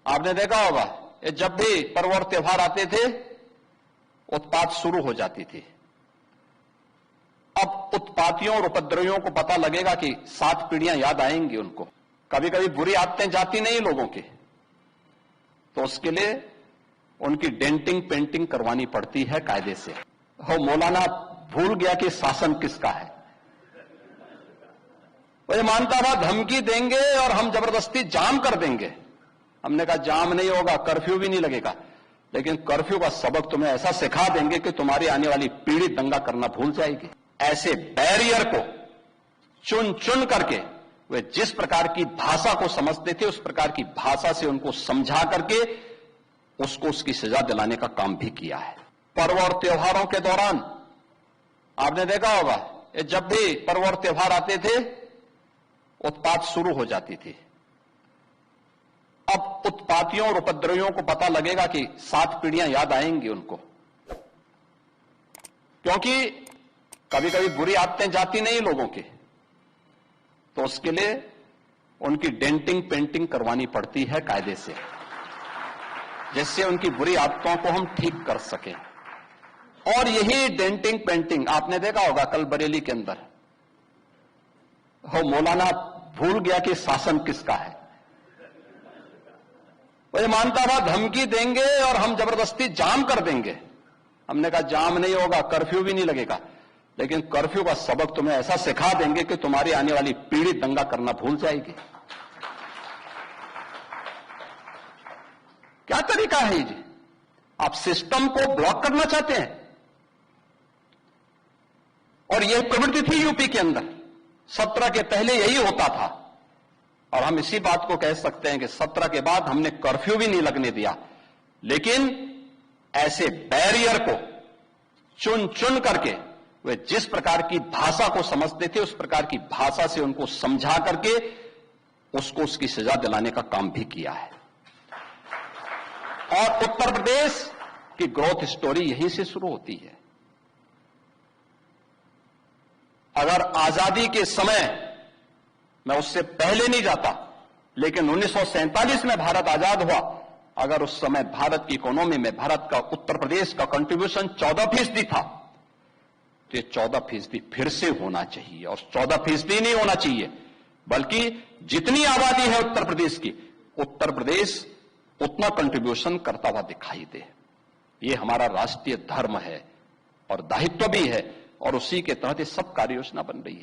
आपने देखा होगा ये जब भी पर्व और त्योहार आते थे उत्पात शुरू हो जाती थी। अब उत्पातियों और उपद्रवियों को पता लगेगा कि 7 पीढ़ियां याद आएंगी उनको। कभी कभी बुरी आदतें जाती नहीं लोगों की, तो उसके लिए उनकी डेंटिंग पेंटिंग करवानी पड़ती है कायदे से। हो मौलाना भूल गया कि शासन किसका है। वो ये मानता था धमकी देंगे और हम जबरदस्ती जाम कर देंगे। हमने कहा जाम नहीं होगा, कर्फ्यू भी नहीं लगेगा, लेकिन कर्फ्यू का सबक तुम्हें ऐसा सिखा देंगे कि तुम्हारी आने वाली पीढ़ी दंगा करना भूल जाएगी। ऐसे बैरियर को चुन चुन करके वे जिस प्रकार की भाषा को समझते थे उस प्रकार की भाषा से उनको समझा करके उसको उसकी सजा दिलाने का काम भी किया है। पर्व और त्योहारों के दौरान आपने देखा होगा ये जब भी पर्व और त्योहार आते थे उत्पात शुरू हो जाती थी। अब उत्पातियों और उपद्रवियों को पता लगेगा कि 7 पीढ़ियां याद आएंगी उनको, क्योंकि कभी कभी बुरी आदतें जाती नहीं लोगों की, तो उसके लिए उनकी डेंटिंग पेंटिंग करवानी पड़ती है कायदे से, जिससे उनकी बुरी आदतों को हम ठीक कर सकें। और यही डेंटिंग पेंटिंग आपने देखा होगा कल बरेली के अंदर हो मौलाना भूल गया कि शासन किसका है। वो ये मानता था धमकी देंगे और हम जबरदस्ती जाम कर देंगे। हमने कहा जाम नहीं होगा, कर्फ्यू भी नहीं लगेगा, लेकिन कर्फ्यू का सबक तुम्हें ऐसा सिखा देंगे कि तुम्हारी आने वाली पीढ़ी दंगा करना भूल जाएगी। क्या तरीका है जी? आप सिस्टम को ब्लॉक करना चाहते हैं, और यह प्रवृत्ति थी यूपी के अंदर। 17 के पहले यही होता था, और हम इसी बात को कह सकते हैं कि 17 के बाद हमने कर्फ्यू भी नहीं लगने दिया, लेकिन ऐसे बैरियर को चुन चुन करके वे जिस प्रकार की भाषा को समझते थे उस प्रकार की भाषा से उनको समझा करके उसको उसकी सजा दिलाने का काम भी किया है। और उत्तर प्रदेश की ग्रोथ स्टोरी यहीं से शुरू होती है। अगर आजादी के समय, मैं उससे पहले नहीं जाता, लेकिन 1947 में भारत आजाद हुआ, अगर उस समय भारत की इकोनॉमी में भारत का उत्तर प्रदेश का कंट्रीब्यूशन 14% था, तो ये 14% फिर से होना चाहिए। और 14% नहीं होना चाहिए, बल्कि जितनी आबादी है उत्तर प्रदेश की, उत्तर प्रदेश उतना कंट्रीब्यूशन करता हुआ दिखाई दे। ये हमारा राष्ट्रीय धर्म है और दायित्व भी है, और उसी के तहत ये सब कार्य योजना बन रही है।